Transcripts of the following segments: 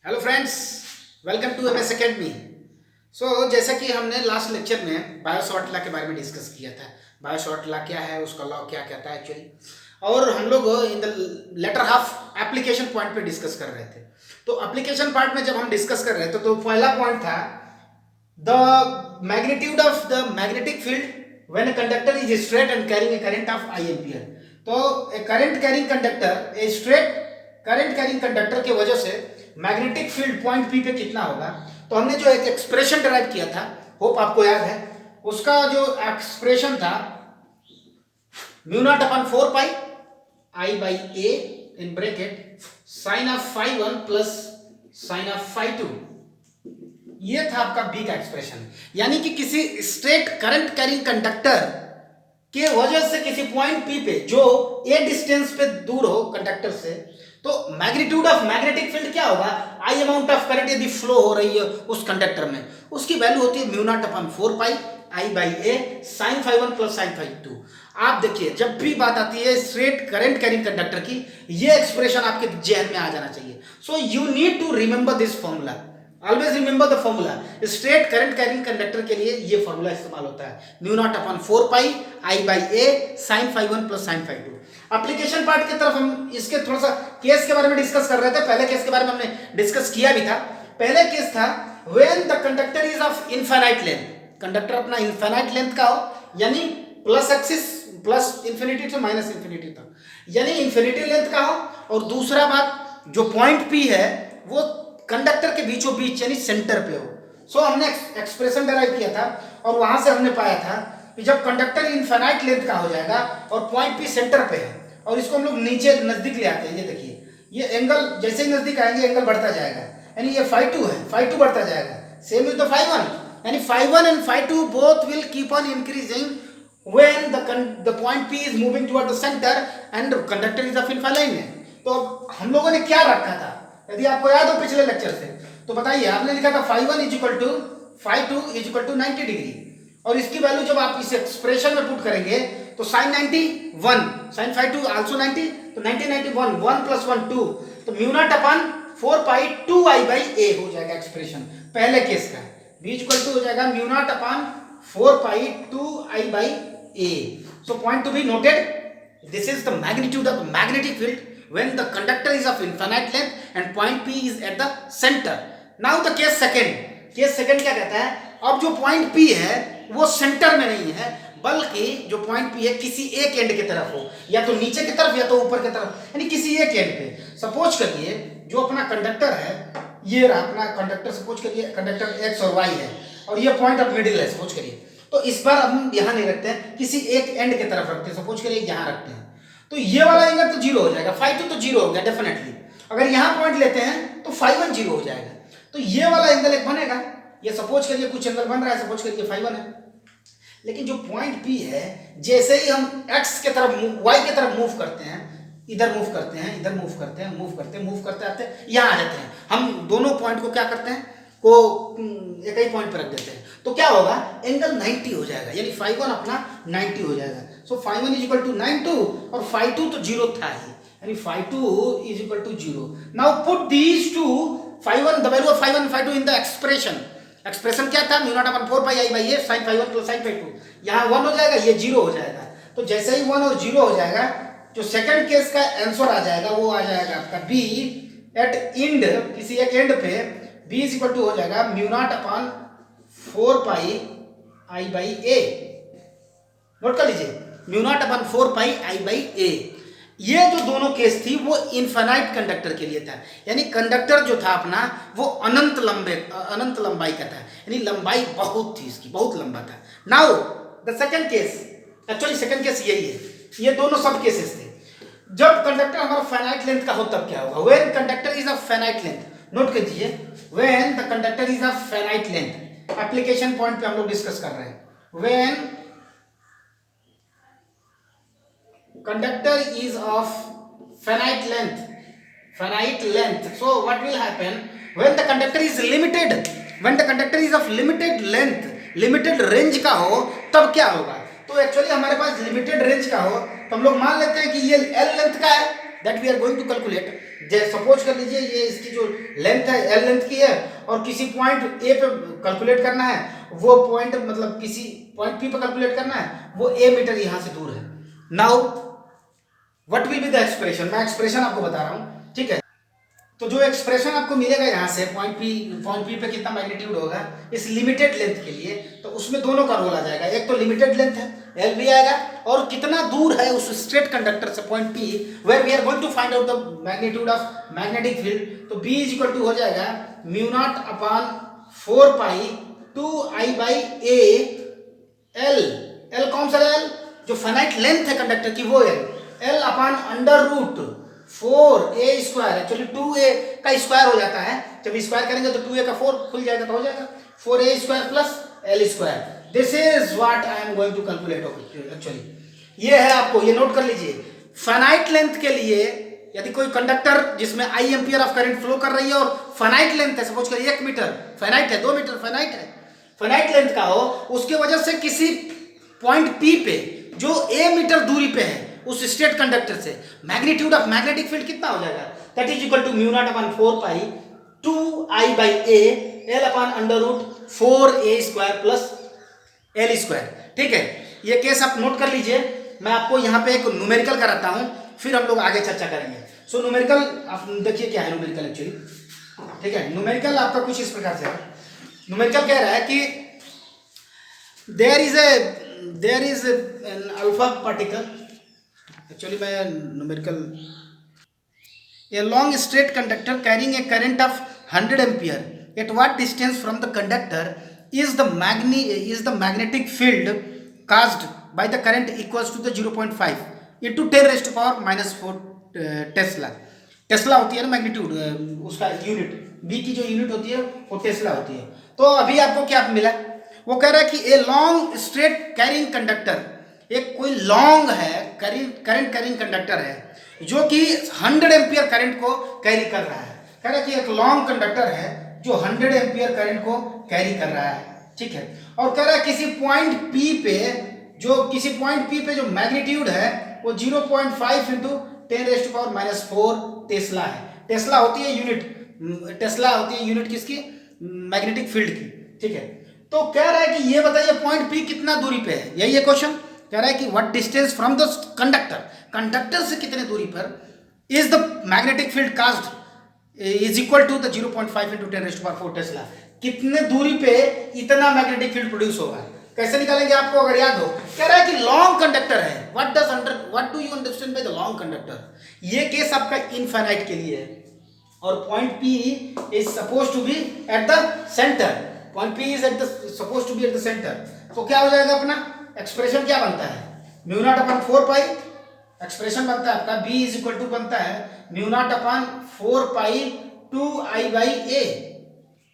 Hello friends, welcome to M S academy. So जैसा कि हमने लास्ट लेक्चर में बायोसॉर्ट लॉ के बारे में डिस्कस किया था। बायोसॉर्ट लॉ क्या है, उसका लॉ क्या कहता है एक्चुअली, और हम लोग in the latter half application point पे डिस्कस कर रहे थे। तो एप्लीकेशन पार्ट में जब हम डिस्कस कर रहे थे तो पहला पॉइंट था the magnitude of the magnetic field when a conductor is straight and carrying a current of I ampere. तो a current carrying conductor, a straight current carrying conductor की वजह से मैग्नेटिक फील्ड पॉइंट पी पे कितना होगा। तो हमने जो एक एक्सप्रेशन डिराइव किया था, होप आपको याद है, उसका जो एक्सप्रेशन था mu naught upon 4 pi I by A in bracket sine of phi one plus sine of phi two. ये था आपका बी का एक्सप्रेशन, यानी कि किसी स्ट्रेट करंट कैरिंग कंडक्टर के वजह से किसी पॉइंट पी पे जो ए डिस्टेंस पे दूर हो कंडक्टर से, तो मैग्नीट्यूड ऑफ मैग्नेटिक फील्ड क्या होगा, आई अमाउंट ऑफ करंट यदि फ्लो हो रही है उस कंडक्टर में, उसकी वैल्यू होती है mu naught upon 4 pi I by A sine phi one plus sine phi two. आप देखिए, जब भी बात आती है स्ट्रेट करंट कैरिंग कंडक्टर की, ये एक्सप्रेशन आपके जहन में आ जाना चाहिए। So you need to remember this formula, always remember the formula. Straight current carrying conductor के लिए ये फॉर्मूला इस्तेमाल होता है, mu naught upon 4 pi I by A sine phi one plus sine phi two. Application part की तरफ हम इसके थोड़ा सा केस के बारे में डिस्कस कर रहे थे। पहले केस के बारे में हमने डिस्कस किया भी था। पहले केस था when the conductor is of infinite length, conductor अपना इनफाइनाइट लेंथ का हो, यानी प्लस एक्सिस प्लस इंफिनिटी से माइनस इंफिनिटी तक, यानी इंफिनिटी लेंथ का हो, और दूसरा बात जो पॉइंट पी है वो कंडक्टर के बीचों बीच यानी सेंटर पे हो। सो हमने एक्सप्रेशन डिराइव किया था और वहां से हमने पाया था कि जब कंडक्टर इनफाइनाइट लेंथ का हो जाएगा और पॉइंट पी सेंटर पे है, और इसको हम लोग नीचे नजदीक ले आते हैं, ये देखिए, ये एंगल जैसे ही नजदीक आएंगे एंगल बढ़ता जाएगा, यानी ये फाई टू है, फाई टू बढ़ता जाएगा, same is the phi one, यानी phi one and phi two both will keep on increasing when the point P is moving toward the center and conductor is of infinite length। तो हम लोगों ने क्या रखा था, यदि आपको याद हो पिछले लेक्चर से, तो बताइए, आपने लिखा था phi one is equal to phi two is equal to 90 degree, और इसकी वैल्यू जब आप इस एक्सप्रेशन में पुट करेंगे तो sine 91 sine phi two also 90, तो 90 91 1 प्लस 1 2, तो mu naught upon 4 pi 2 I by A हो जाएगा एक्सप्रेशन पहले केस का। बी इक्वल टू हो जाएगा mu naught upon 4 pi 2 I by A। So point to be noted, this is the magnitude of the magnetic field when the conductor is of infinite length and point P is at the center। Now the case second, case second क्या कहता है, अब जो point P है वो centre में नहीं है, बल्कि जो पॉइंट P है किसी एक एंड की तरफ हो, या तो नीचे की तरफ या तो ऊपर की तरफ, यानी किसी एक एंड पे। सपोज करिए जो अपना कंडक्टर है, ये रहा अपना कंडक्टर, सपोज करिए कंडक्टर एक्स और वाई है, और ये पॉइंट ऑफ मिडिल है सपोज करिए। तो इस बार हम यहां नहीं रखते हैं, किसी एक एंड की तरफ रखते हैं, सपोज करिए यहां रखते हैं, तो ये वाला एंगल तो जीरो हो जाएगा, फाई टू तो जीरो हो गया डेफिनेटली। अगर यहां पॉइंट लेते हैं तो फाई वन जीरो हो जाएगा, तो ये वाला एंगल एक बनेगा, ये सपोज करिए कुछ एंगल बन रहा है, सपोज करिए फाई वन है, लेकिन जो पॉइंट पी है जैसे ही हम एक्स की तरफ वाई की तरफ मूव करते हैं, इधर मूव करते हैं, इधर मूव करते हैं, मूव करते आते यहाँ आ जाते हैं, हम दोनों पॉइंट को क्या करते हैं, को एक ही पॉइंट पर रख देते हैं, तो क्या होगा, एंगल 90 हो जाएगा, यानी फाई वन अपना 90 हो जाएगा। So phi one is equal to 92, और फाई टू तो जीरो था ही, यानी phi two is equal to zero. Now put these two phi one, the value of phi one phi two in the expression. Expression क्या था, mu naught upon 4 pi I by A sine phi one plus sine phi two, यहाँ 1 हो जाएगा, ये 0 हो जाएगा, तो जैसे ही 1 और 0 हो जाएगा, जो सेकंड केस का आंसर आ जाएगा वो आ जाएगा आपका बी एट एंड, किसी एक एंड पे बी इज इक्वल टू हो जाएगा mu naught upon 4 pi I by A. Note कर लीजिए, mu naught upon 4 pi I by A. ये जो दोनों केस थी वो इनफाइनाइट कंडक्टर के लिए था, यानी कंडक्टर जो था अपना वो अनंत लंबाई का था, यानी लंबाई बहुत थी इसकी, बहुत लंबा था। Now the second case, actually second case यही है, ये दोनों सब केसेस थे। जब कंडक्टर हमारा फाइनाइट लेंथ का हो तब क्या होगा, when conductor is of finite length, note कीजिए, when the conductor is of finite length, application point पे हम लोग डिस्कस कर रहे हैं, when conductor is of finite length, so what will happen when the conductor is limited, when the conductor is of limited length, limited range का हो तब क्या होगा। तो एक्चुअली हमारे पास लिमिटेड रेंज का हो तो हम लोग मान लेते हैं कि ये L लेंथ का है, that we are going to calculate, suppose कर लीजिए ये इसकी जो लेंथ है एल लेंथ की है और किसी पॉइंट ए पे कैलकुलेट करना है, वो पॉइंट मतलब किसी पॉइंट पी पे कैलकुलेट करना है, वो ए मीटर यहाँ से दूर है। Now what will be the expression, मैं एक्सप्रेशन आपको बता रहा हूँ, ठीक है। तो जो एक्सप्रेशन आपको मिलेगा यहाँ से पॉइंट पी पे कितना मैग्नीट्यूड होगा इस लिमिटेड लेंथ के लिए, तो उसमें दोनों का रोल आ जाएगा। एक तो लिमिटेड लेंथ है एल भी आएगा, और कितना दूर है उस स्ट्रेट कंडक्टर से point P where we are going to find out the magnitude of magnetic field. तो बी इज इक्वल टू हो जाएगा mu naught upon 4 pi 2 I a l. L कौन सा एल, जो फाइनाइट लेंथ है conductor की वो l upon under root 4a square, actually 2a का स्क्वायर हो जाता है, जब स्क्वायर करेंगे तो 2a का 4 खुल जाएगा तो हो जाएगा 4a square plus l square. This is what I am going to calculate actually. ये है, आपको ये नोट कर लीजिए। फाइनाइट लेंथ के लिए यदि कोई कंडक्टर जिसमें I ampere of current flow कर रही है और फाइनाइट लेंथ है, सपोज करिए 1 मीटर फाइनाइट है, 2 मीटर फाइनाइट है, फाइनाइट लेंथ का हो, उसके वजह से किसी पॉइंट P पे जो a मीटर दूरी पे है उस स्ट्रेट कंडक्टर से मैग्नीट्यूड ऑफ मैग्नेटिक फील्ड कितना हो जाएगा, that is equal to mu naught upon 4 pi 2 I l upon under root 4a square plus l square. ठीक है, ये केस आप नोट कर लीजिए। मैं आपको यहाँ पे एक न्यूमेरिकल कराता हूँ, फिर हम लोग आगे चर्चा करेंगे। सो न्यूमेरिकल आप देखिए क्या है न्यूमेरिकल एक्चुअली, ठीक है। न्यूमेरिकल आपका कुछ इस प्रकार से है। न्यूमेरिकल कह रहा है कि there is an alpha particle, actually मैं numerical, a long straight conductor carrying a current of 100 ampere at what distance from the conductor is the magnetic field caused by the current equals to the 0.5 into 10 raised to power minus 4 Tesla. Tesla होती है ना magnitude, उसका unit, B की जो unit होती है वो Tesla होती है। तो अभी आपको क्या मिला, वो कह रहा है कि ए लॉन्ग स्ट्रेट कैरिंग कंडक्टर, एक कोई लॉन्ग है करंट कैरिंग कंडक्टर है जो कि 100 एम्पियर करंट को कैरी कर रहा है। कह रहा है कि एक लॉन्ग कंडक्टर है जो 100 एम्पियर करंट को कैरी कर रहा है, ठीक है। और कह रहा है किसी पॉइंट P पे जो मैग्नीट्यूड है वो 0.5 into 10 raise to power minus 4 tesla है। टेस्ला होती है यूनिट, टेस्ला होती है यूनिट किसकी, मैग्नेटिक फील्ड की, ठीक है। तो कह रहा है कि ये बताइए पॉइंट P कितना दूरी पे है, यही है क्वेश्चन। कह रहा है कि what distance from the conductor, conductor से कितने दूरी पर is the magnetic field cast is equal to the 0.5 into 10 raise to power 4 tesla. कितने दूरी पे इतना मैग्नेटिक फील्ड प्रोड्यूस होगा, कैसे निकालेंगे आपको अगर याद हो। कह रहा है कि लॉन्ग कंडक्टर है, what do you understand by the long conductor. ये केस आपका इनफाइनाइट के लिए है और point P is suppose to be at the centre, point P is suppose to be at the centre. तो क्या हो जाएगा अपना एक्सप्रेशन, क्या बनता है, mu naught upon 4 pi, expression बनता है आपका B इज इक्वल टू बनता है म्यू नॉट अपॉन 4 पाई 2I/A।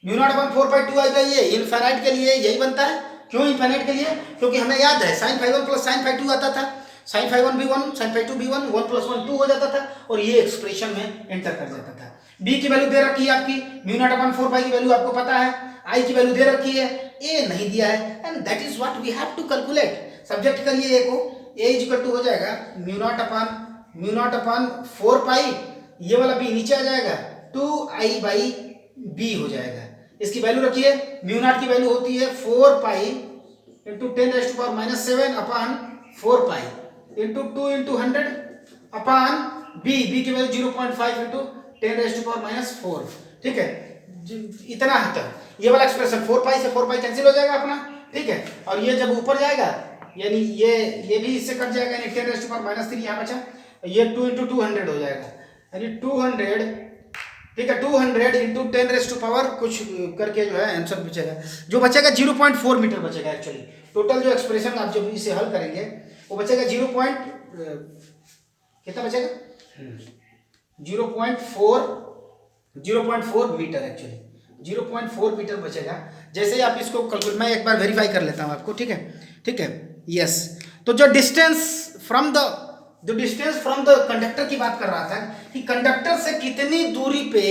म्यू नॉट अपॉन 4 पाई 2I/A इनफाइनाइट के लिए यही बनता है। क्यों इनफाइनाइट के लिए, क्योंकि हमें याद है sin phi 1 plus sin phi 2 आता था, sin phi 1 भी 1 sin phi 2 भी 1, 1 प्लस 1 2 हो जाता था और ये एक्सप्रेशन में एंटर कर जाता था। B की वैल्यू दे रखी है आपकी, म्यू नॉट अपॉन 4 पाई की वैल्यू आपको पता है, I की वैल्यू दे रखी है, A नहीं दिया है, and that is what we have to calculate. Subject करिए A को, A इज इक्वल टू हो जाएगा म्यू नॉट अपॉन 4 पाई, ये वाला B नीचे आ जाएगा 2I/B हो जाएगा। इसकी वैल्यू रखिए, म्यू नॉट की वैल्यू होती है 4 pi into 10 raise to power minus 7 upon 4 pi into 2 into 100 upon B की value 0.5 into 10 raise to power minus 4, ठीक है। इतना आता है, ये वाला एक्सप्रेशन 4 पाई से 4 पाई कैंसिल हो जाएगा अपना, ठीक है। और ये जब ऊपर जाएगा यानी ये भी इससे कट जाएगा, यानी 10 रेज़ टू पावर माइनस 3 यहाँ बचा, ये 2 इंटू 200 हो जाएगा, यानी 200, ठीक है। 200 इंटू 10 रेज़ टू पावर कुछ करके जो है आंसर बचेगा, जो बचेगा 0.4 मीटर बचेगा एक्चुअली। टोटल जो एक्सप्रेशन आप जब इसे हल करेंगे वो बचेगा कितना बचेगा 0.4 मीटर, एक्चुअली 0.4 मीटर बचेगा। जैसे ही आप इसको कैलकुलेट, मैं एक बार वेरीफाई कर लेता हूँ आपको, ठीक है, यस। तो जो डिस्टेंस फ्रॉम द कंडक्टर की बात कर रहा था कि कंडक्टर से कितनी दूरी पे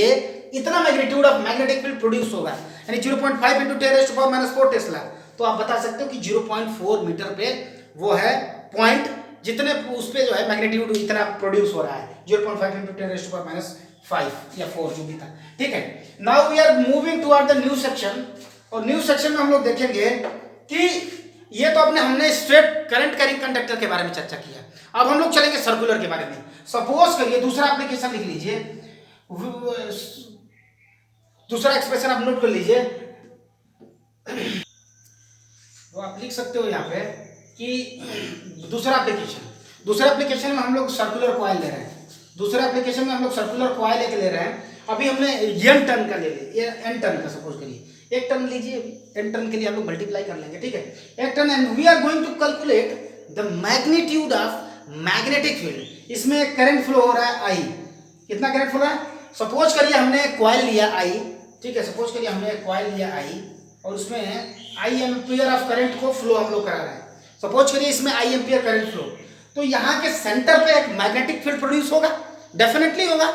इतना magnitude of magnetic field produce होगा, यानी 0.5 into 10 raise to power minus 4 tesla. तो आप बता सकते हो कि 0.4 मीटर पे वो है पॉइंट, जितने उस पे जो है मैग्नीट्यूड इतना प्रोड्यूस हो रहा है, 0.5 into 10 raise to power minus 5 या 4 जो भी था, ठीक है। Now we are moving toward the new section, और न्यू सेक्शन में हम लोग देखेंगे कि ये तो हमने स्ट्रेट करंट कैरिंग कंडक्टर के बारे में चर्चा किया। अब हम लोग चलेंगे सर्कुलर के बारे में। सपोज करिए दूसरा एप्लीकेशन लिख लीजिए, दूसरा एक्सप्रेशन आप नोट कर लीजिए। तो आप लिख सकते हो यहाँ पे कि दूसरा एप्लीकेशन में हम लोग सर्कुलर कॉइल ले रहे हैं। दूसरे एप्लीकेशन में हम लोग सर्कुलर कॉइल एक ले रहे हैं। अभी हमने एन टर्न का ले लिया, एन टर्न का सपोज करिए, एक टर्न लीजिए। अभी एन टर्न के लिए हम लोग मल्टीप्लाई कर लेंगे, ठीक है, एक turn. And we are going to calculate the magnitude of magnetic field. इसमें करंट फ्लो हो रहा है आई, कितना करंट फ्लो है। सपोज करिए हमने कॉइल लिया आई, ठीक है, सपोज करिए हमने कॉइल लिया आई और उसमें आई एम्पियर ऑफ करंट को फ्लो हम लोग करा रहे हैं। सपोज करिए इसमें आई एम्पियर करंट फ्लो, तो यहाँ के सेंटर पे एक मैग्नेटिक फील्ड प्रोड्यूस होगा, डेफिनेटली होगा।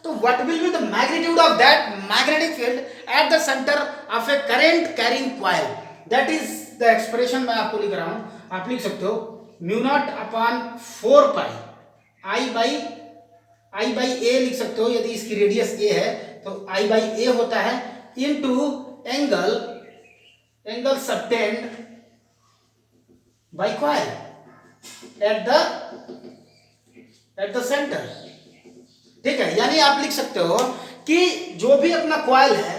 तो what will be the magnitude of that magnetic field at the centre of a current carrying coil. That is the expression मैं आपको लिख रहा हूं, आप लिख सकते हो mu naught upon 4 pi I by A लिख सकते हो। यदि इसकी रेडियस ए है तो आई बाई ए होता है into angle subtend by coil at the centre, ठीक है। यानी आप लिख सकते हो कि जो भी अपना कॉइल है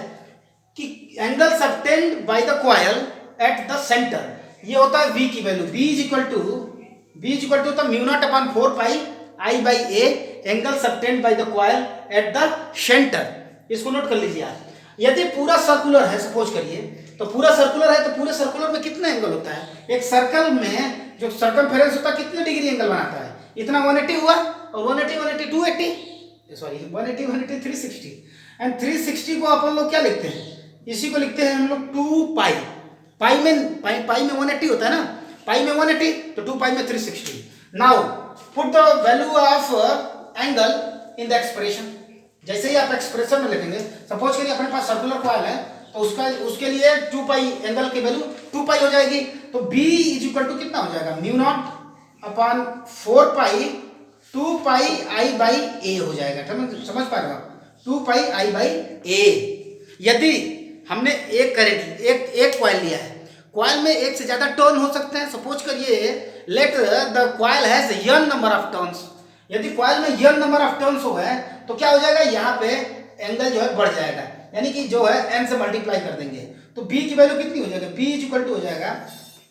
कि angle subtend by the coil at the centre, ये होता है v की value. v is equal to mu naught upon 4 pi I by a angle subtend by the coil at the centre. इसको नोट कर लीजिए आप। यदि पूरा सर्कुलर है, सपोज करिए, तो पूरा सर्कुलर है तो पूरे सर्कुलर में कितना एंगल होता है। एक सर्कल में जो सर्कमफेरेंस होता है कितने डिग्री एंगल बनाता है, इतना 180 हुआ, और 180 280, सॉरी 180 360, एंड 360 को अपन लोग क्या लिखते हैं, इसी को लिखते हैं हम लोग 2 पाई। पाई में 180 होता है ना, पाई में 180 तो 2 पाई में 360। Now put the value of angle in the expression. जैसे ही आप एक्सप्रेशन में लिखेंगे, सपोज करिए अपने पास सर्कुलर कॉइल है तो उसके लिए 2 पाई एंगल की वैल्यू 2 पाई हो जाएगी। तो b इज इक्वल टू कितना हो जाएगा, mu naught upon 4 pi 2 pi I by A हो जाएगा। समझ पा रहे हो आप, 2 पाई आई बाई ए। यदि हमने एक करंट एक कॉइल लिया है, कॉइल में एक से ज्यादा टर्न हो सकते हैं। सपोज करिए let the coil has n number of turns. यदि कॉइल में n नंबर ऑफ टर्न्स हो गए तो क्या हो जाएगा, यहाँ पे एंगल जो है बढ़ जाएगा, यानी कि जो है n से मल्टीप्लाई कर देंगे। तो b की वैल्यू कितनी हो जाएगी, b इज इक्वल टू हो जाएगा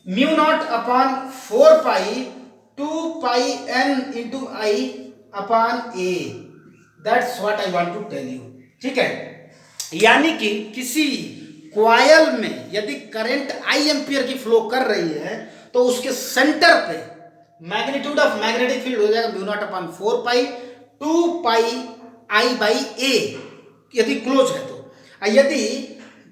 mu naught upon 4 pi 2 pi n into I upon a. That's what I want to tell you, ठीक है। यानी कि किसी कॉइल में यदि करंट आई एम्पियर की फ्लो कर रही है तो उसके सेंटर पे मैग्नीट्यूड ऑफ मैग्नेटिक फील्ड हो जाएगा mu naught upon 4 pi 2 pi I by A, यदि क्लोज है तो। यदि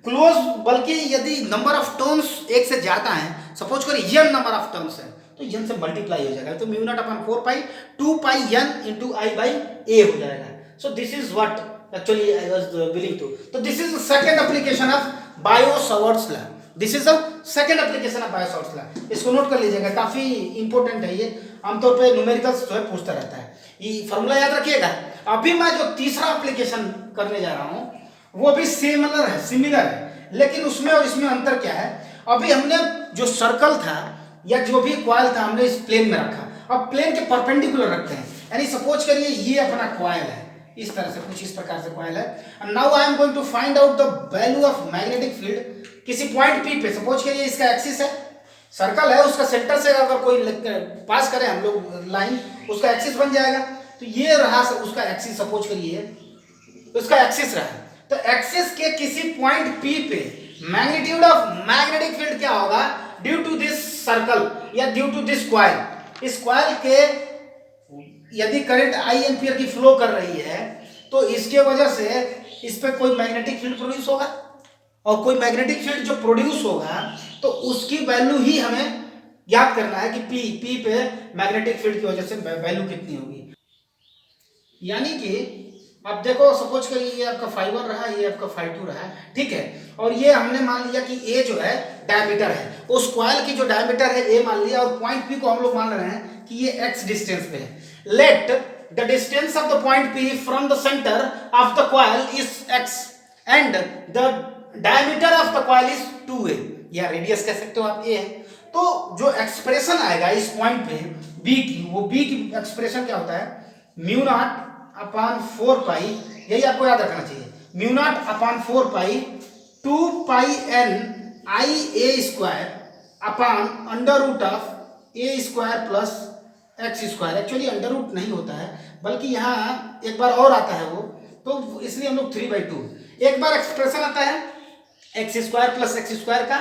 क्लोज बल्कि यदि नंबर ऑफ टर्न्स एक से ज्यादा है, सपोज करिए n नंबर ऑफ टर्न्स है तो n से मल्टीप्लाई हो जाएगा, तो mu naught upon 4 pi 2 pi n into I by A हो जाएगा। So this is what actually I was willing to. So this is the second application of Biot-Savart's law. This is the second application of Biot-Savart's law. इसको note कर लीजिएगा, काफी important है ये। आमतौर पे न्यूमेरिकल्स जो है पूछता रहता है, ये फॉर्मूला याद रखिएगा। अभी मैं जो तीसरा एप्लीकेशन करने जा रहा हूँ वो भी सिमिलर है, लेकिन उसमें और इसमें अंतर क्या है। अभी हमने जो सर्कल था या जो भी कॉइल था हमने इस प्लेन में रखा, अब प्लेन के परपेंडिकुलर रखते हैं। यानी सपोज करिए ये अपना कॉइल है, इस तरह से कुछ इस प्रकार से कॉइल है। And now I am going to find out the value of magnetic field किसी पॉइंट पी पे। सपोज करिए इसका एक्सिस है, सर्कल है, उसका सेंटर से अगर कोई पास करें हम लोग लाइन, उसका एक्सिस बन जाएगा। तो ये रहा उसका एक्सिस, सपोज करिए उसका एक्सिस रहा। तो एक्सिस के किसी पॉइंट पी पे मैग्नीट्यूड ऑफ मैग्नेटिक फील्ड क्या होगा, ड्यू टू दिस सर्कल या ड्यू टू दिस कॉइल। इस कॉइल के यदि करंट आई एम्पियर की फ्लो कर रही है तो इसके वजह से इस पे कोई मैग्नेटिक फील्ड प्रोड्यूस होगा, और कोई मैग्नेटिक फील्ड जो प्रोड्यूस होगा तो उसकी वैल्यू ही हमें याद करना है कि पी पे मैग्नेटिक फील्ड की वजह से वैल्यू कितनी होगी। यानी कि अब देखो सपोज करिए ये आपका फाइबर रहा, ये आपका φ2 रहा, ठीक है। और ये हमने मान लिया कि ए जो है डायमीटर है, उस कॉइल की जो डायमीटर है ए मान लिया, और पॉइंट पी को हम लोग मान रहे हैं कि ये x डिस्टेंस पे है। Let the distance of the point P from the centre of the coil is x and the diameter of the coil is 2a, या रेडियस कह सकते हो आप a है। तो जो एक्सप्रेशन आएगा इस पॉइंट पे b की, वो b की एक्सप्रेशन क्या होता है, म्यू नॉट अपॉन 4 पाई, यही आपको याद रखना चाहिए, mu naught upon 4 pi 2 pi n i a square upon under root of a square plus x square. Actually under root नहीं होता है, बल्कि यहाँ एक बार और आता है वो, तो इसलिए हम लोग 3/2, एक बार एक्सप्रेशन आता है x square plus x square का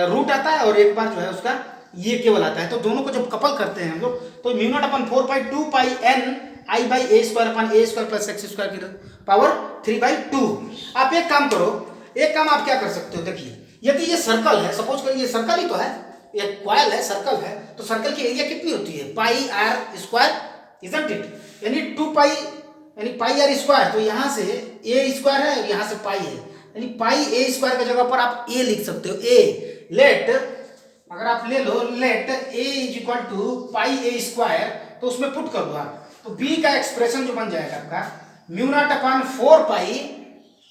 रूट आता है, और एक बार जो है उसका ये केवल आता है। तो दोनों को जब कपल करते हैं हम लोग, तो mu naught upon 4 pi 2 pi n i by a square upon a square plus x square की पावर 3/2। आप एक काम करो, एक काम आप क्या कर सकते हो, देखिए यदि ये सर्कल है, सपोज करिए ये सर्कल ही तो है, ये कॉइल है, सर्कल है, तो सर्कल की एरिया कितनी होती है, पाई आर स्क्वायर, इजंट इट, यानी 2 पाई यानी पाई आर स्क्वायर। तो यहाँ से ए स्क्वायर है और यहाँ से पाई है, यानी पाई ए स्क्वायर की जगह पर आप ए लिख सकते हो। ए लेट, अगर आप ले लो let A is equal to pi A square, तो उसमें पुट कर दो आप, तो बी का एक्सप्रेशन जो बन जाएगा आपका म्यू नॉट अपॉन 4 पाई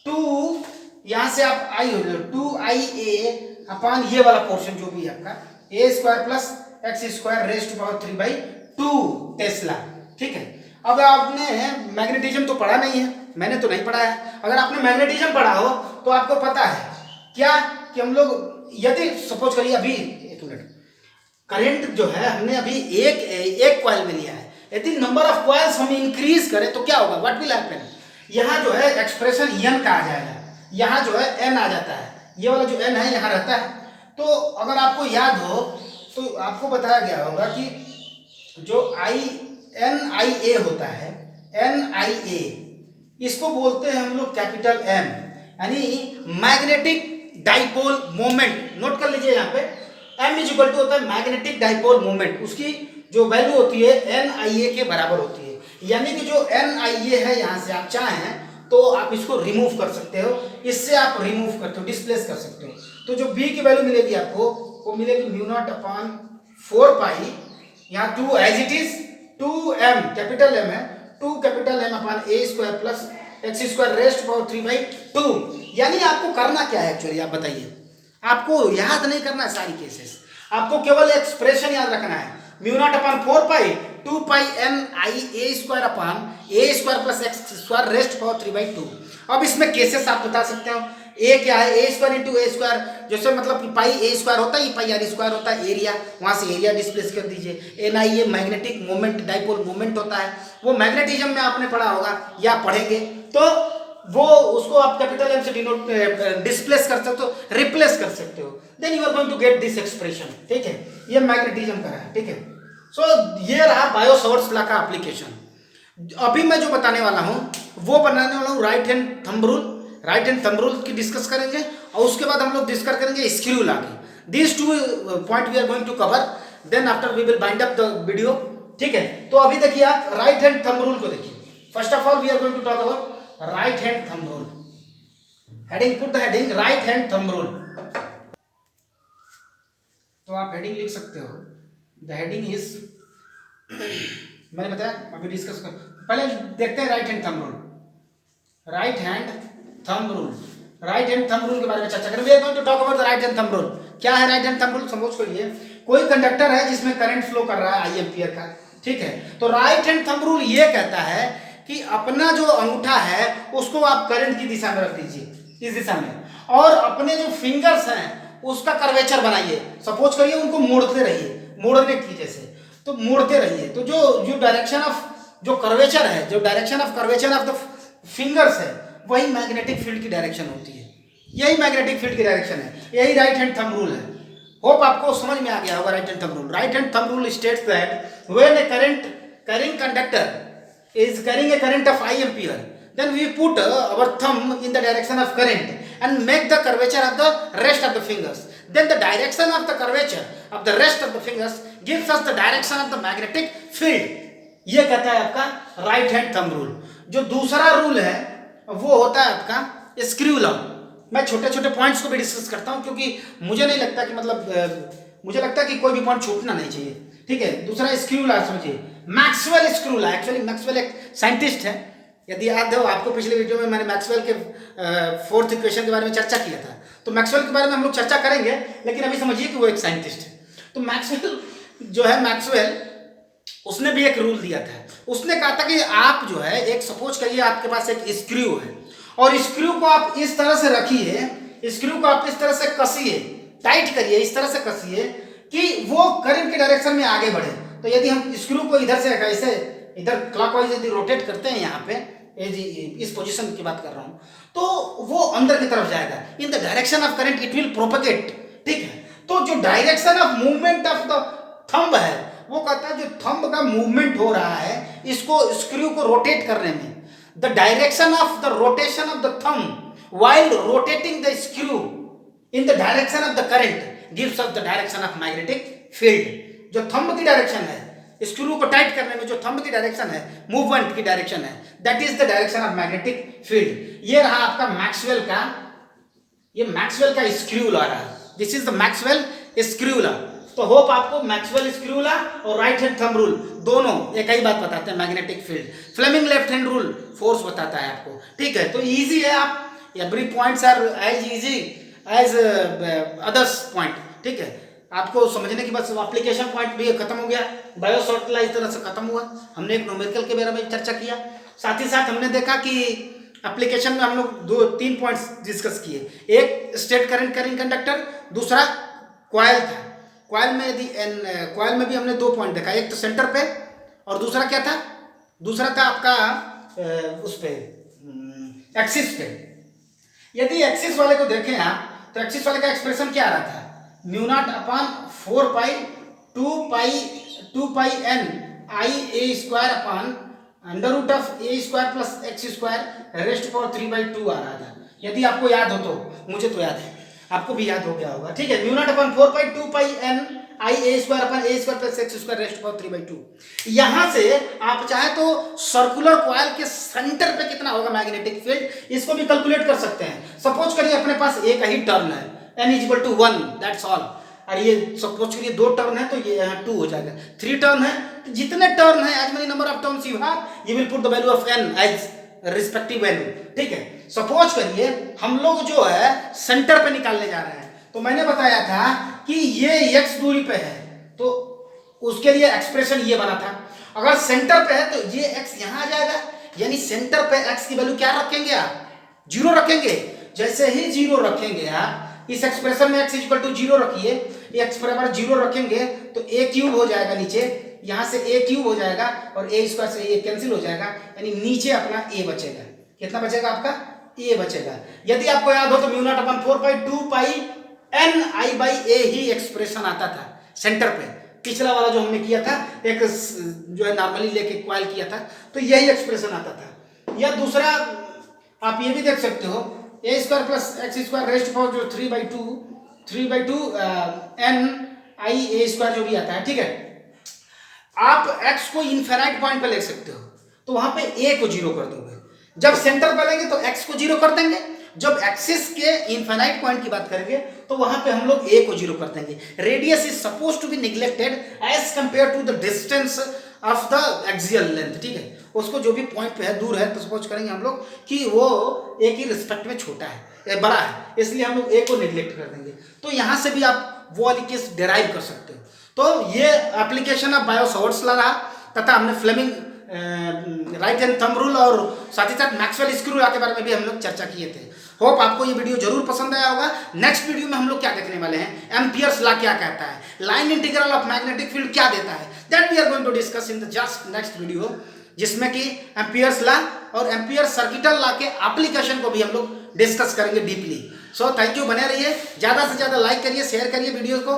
2, यहाँ से आप आई हो लो 2ia अपॉन ये वाला पोर्शन जो भी है आपका A square plus x square raise to power 3/2 tesla. ठीक है, अब आपने मैग्नेटिज्म तो पढ़ा नहीं है, मैंने तो नहीं पढ़ा है। अगर आपने मैग्नेटिज्म पढ़ा हो तो आपको पता है क्या कि हम लोग यदि सपोज करिए अभी एक मिनट, करंट जो है हमने अभी एक कॉइल में लिया है, यदि नंबर ऑफ कॉइल्स हम इंक्रीज करें तो क्या होगा, व्हाट विल हैपन, यहाँ जो है एक्सप्रेशन n का आ जाएगा, यहाँ जो है n आ जाता है, ये वाला जो n है यहाँ रहता है। तो अगर आपको याद हो तो आपको बताया गया होगा कि जो NIA होता है, NIA इसको बोलते हैं हम लोग कैपिटल M, यानी मैग्नेटिक डाइपोल मोमेंट। नोट कर लीजिए यहाँ पे M इज इक्वल टू होता है मैग्नेटिक डाइपोल मोमेंट, उसकी जो वैल्यू होती है NIA के बराबर होती है। यानी कि जो NIA है यहाँ से आप चाहें तो आप इसको रिमूव कर सकते हो, इससे आप रिमूव करते हो, डिस्प्लेस कर सकते हो। तो जो B की वैल्यू मिलेगी आपको, वो मिलेगी म्यू नॉट अपॉन 4 पाई, यहाँ 2 as it is 2m capital M है, 2 capital M upon a square plus x square raised power 3/2। यानी आपको करना क्या है एक्चुअली, आप बताइए, आपको याद नहीं करना है सारी केसेस, आपको केवल एक्सप्रेशन याद रखना है, mu naught upon 4 pi 2 pi n i a square upon a square plus x square raised power 3/2। अब इसमें केसेस आप बता सकते हो, ए क्या है, ए स्क्वायर इंटू ए स्क्वायर, जैसे मतलब कि पाई ए स्क्वायर होता है, पाई आर स्क्वायर होता है, एरिया, वहां से एरिया डिस्प्लेस कर दीजिए। NIA magnetic moment dipole moment होता है, वो मैग्नेटिज्म में आपने पढ़ा होगा या पढ़ेंगे, तो वो उसको आप कैपिटल M से डिनोट डिस्प्लेस कर सकते हो, रिप्लेस कर सकते हो, then you are going to get this expression. ठीक है, ये मैग्नेटिज्म का है। ठीक है, सो ये रहा बायो-सॉवर्ट्स लॉ का एप्लीकेशन। अभी मैं जो बताने वाला हूँ वो बनाने वाला हूँ right hand thumb rule, right hand thumb rule की डिस्कस करेंगे, और उसके बाद हम लोग डिस्कस करेंगे स्क्रू लॉ की। This 2 point we are going to cover, then after we will bind up the video. ठीक है, तो अभी देखिए आप राइट हैंड थंब रूल को देखिए। First of all we are going to talk about right hand thumb rule. Heading, put the heading right hand thumb rule. तो आप हेडिंग लिख सकते हो, द हेडिंग इज मैंने बताया अभी डिस्कस कर, पहले देखते हैं right hand thumb rule. Right hand thumb rule, right hand thumb rule के बारे में चर्चा करें। We are going to talk about the right hand thumb rule. क्या है राइट हैंड थंब रूल, समझ करिए, कोई कंडक्टर है जिसमें करंट फ्लो कर रहा है I एम्पियर का। ठीक है, तो राइट हैंड थंब रूल ये कहता है कि अपना जो अंगूठा है उसको आप करंट की दिशा में रख दीजिए, इस दिशा में, और अपने जो फिंगर्स हैं उसका कर्वेचर बनाइए। सपोज करिए उनको मोड़ते रहिए, मोड़ने की जैसे, तो मोड़ते रहिए। तो जो डायरेक्शन ऑफ जो कर्वेचर है, जो direction of curvature of the fingers है, वही मैग्नेटिक फील्ड की डायरेक्शन होती है, यही मैग्नेटिक फील्ड की डायरेक्शन है, यही राइट हैंड थंब रूल है। होप आपको समझ में आ गया होगा right hand thumb rule. Right hand thumb rule states that when A current carrying conductor is carrying a current of I ampere, then we put our thumb in the direction of current and make the curvature of the rest of the fingers. Then the direction of the curvature of the rest of the fingers gives us the direction of the magnetic field. ये कहता है आपका right hand thumb rule. जो दूसरा rule है वो होता है आपका स्क्रू लॉ। मैं छोटे छोटे पॉइंट्स को भी डिस्कस करता हूँ, क्योंकि मुझे नहीं लगता कि मुझे लगता है कि कोई भी पॉइंट छूटना नहीं चाहिए। ठीक है। दूसरा स्क्रू लॉ समझिए, Maxwell screw law. Actually Maxwell एक साइंटिस्ट है, यदि याद हो आपको पिछले वीडियो में मैंने मैक्सवेल के फोर्थ इक्वेशन के बारे में चर्चा किया था। तो मैक्सवेल के बारे में हम लोग चर्चा करेंगे, लेकिन अभी समझिए कि वो एक साइंटिस्ट है। तो मैक्सवेल जो है, मैक्सवेल उसने भी एक रूल दिया था। उसने कहा था कि आप जो है, एक सपोज करिए आपके पास एक स्क्रू है और स्क्रू को आप इस तरह से रखिए, स्क्रू को आप इस तरह से कसिए, टाइट करिए, इस तरह से कसिए कि वो करंट के डायरेक्शन में आगे बढ़े। तो यदि हम स्क्रू को इधर से ऐसे इधर क्लॉकवाइज यदि रोटेट करते हैं, यहाँ पे इस पोजीशन की बात कर रहा हूँ, तो वो अंदर की तरफ जाएगा। In the direction of current it will propagate, ठीक है। तो जो direction of movement of the thumb है, वो कहता है जो थंब का मूवमेंट हो रहा है इसको स्क्रू को रोटेट करने में, the direction of the rotation of the thumb while rotating the screw in the direction of the current gives off the direction of magnetic field. जो थंब की डायरेक्शन है, स्क्रू को टाइट करने में जो थंब की डायरेक्शन है, movement की डायरेक्शन है, that is the direction of magnetic field. ये रहा आपका मैक्सवेल का, ये मैक्सवेल का स्क्रू लॉ रहा। This is the Maxwell screw law. तो होप आपको मैक्सवेल स्क्रू लॉ और राइट हैंड थंब रूल दोनों एक ही बात बताते हैं, magnetic field. Fleming left hand rule force बताता है आपको, ठीक है। तो इजी है, आप every points are as easy as others point, ठीक है। आपको समझने की बस एप्लीकेशन पॉइंट भी खत्म हो गया। बायो शॉर्ट लॉ इस तरह से खत्म हुआ। हमने एक न्यूमेरिकल के बारे में चर्चा किया, साथ ही साथ हमने देखा कि एप्लीकेशन में हम लोग 3 पॉइंट्स डिस्कस किए। एक स्टेट करंट कैरिंग कंडक्टर, दूसरा कॉइल था। कॉइल में यदि कॉइल में भी हमने 2 पॉइंट देखा, एक तो सेंटर पे और दूसरा क्या था, दूसरा था आपका उस पे एक्सिस पे। यदि एक्सिस वाले को देखें आप, तो एक्सिस वाले का एक्सप्रेशन क्या आ रहा था, mu naught upon 4 pi 2 pi n i a square upon under root of a square plus x square raised power 3/2 आ रहा था। यदि आपको याद हो तो, मुझे तो याद है, आपको भी याद हो गया होगा, ठीक है। Mu naught upon 4 pi 2 pi n i a square upon a square plus x square raised power 3/2। यहाँ से आप चाहे तो सर्कुलर कॉइल के सेंटर पे कितना होगा मैग्नेटिक फील्ड, इसको भी कैलकुलेट कर सकते हैं। सपोज करिए अपने पास एक ही टर्न है, n = 1, दैट्स ऑल। और ये सपोज करिए 2 टर्न है तो ये यहाँ 2 हो जाएगा। 3 टर्न है तो जितने टर्न है, as many number of turns you have, you will put the value of n as respective value, ठीक है। सपोज करिए हम लोग जो है सेंटर पे निकालने जा रहे हैं, तो मैंने बताया था कि ये x दूरी पे है, तो उसके लिए एक्सप्रेशन ये बना था। अगर सेंटर पे है तो ये x यहाँ आ जाएगा, यानी सेंटर पे x की वैल्यू क्या रखेंगे आप, 0 रखेंगे। जैसे ही 0 रखेंगे आप, इस एक्सप्रेशन में x = 0 रखिए, x बराबर 0 रखेंगे तो a क्यूब हो जाएगा नीचे, यहाँ से a क्यूब हो जाएगा और a स्क्वायर से ये कैंसिल हो जाएगा, यानी नीचे अपना a बचेगा। कितना बचेगा आपका, a बचेगा। यदि आपको याद हो तो म्यू0 upon 4 pi 2 pi n i/a ही एक्सप्रेशन आता था सेंटर पे। पिछला वाला जो हमने किया था, एक जो है नॉर्मली लेके कॉइल किया था, तो यही एक्सप्रेशन आता था। या दूसरा आप ये भी देख सकते हो, a square plus x square raised power जो 3/2 n i a स्क्वायर जो भी आता है, ठीक है। आप x को इनफाइनाइट पॉइंट पे ले सकते हो, तो वहां पे a को 0 कर दोगे। जब सेंटर पे लेंगे तो x को 0 कर देंगे, जब एक्सिस के इनफाइनाइट पॉइंट की बात करेंगे तो वहां पे हम लोग a को 0 कर देंगे। Radius is suppose to be neglected as compare to the distance of the axial length, ठीक है। उसको जो भी पॉइंट पे है, दूर है, तो सपोज करेंगे हम लोग कि वो a की रिस्पेक्ट में छोटा है, बड़ा है, इसलिए हम लोग a को निग्लेक्ट कर देंगे। तो यहाँ से भी आप वो वाली केस डिराइव कर सकते हो। तो ये application of Biot Savart's law रहा, तथा हमने Fleming right hand thumb rule और साथ ही साथ मैक्सवेल स्क्रू लॉ के बारे में भी हम लोग चर्चा किए थे। होप आपको ये वीडियो जरूर पसंद आया होगा। नेक्स्ट वीडियो में हम लोग क्या देखने वाले हैं, एम्पियर्स लॉ क्या कहता है, line integral of magnetic field क्या देता है, that we are going to discuss in the just next video, जिसमें कि एम्पियर्स लॉ और एम्पियर सर्किटल लॉ के एप्लीकेशन को भी हम लोग डिस्कस करेंगे डीपली। सो थैंक यू, बने रहिए, ज्यादा से ज्यादा लाइक करिए, शेयर करिए वीडियो को।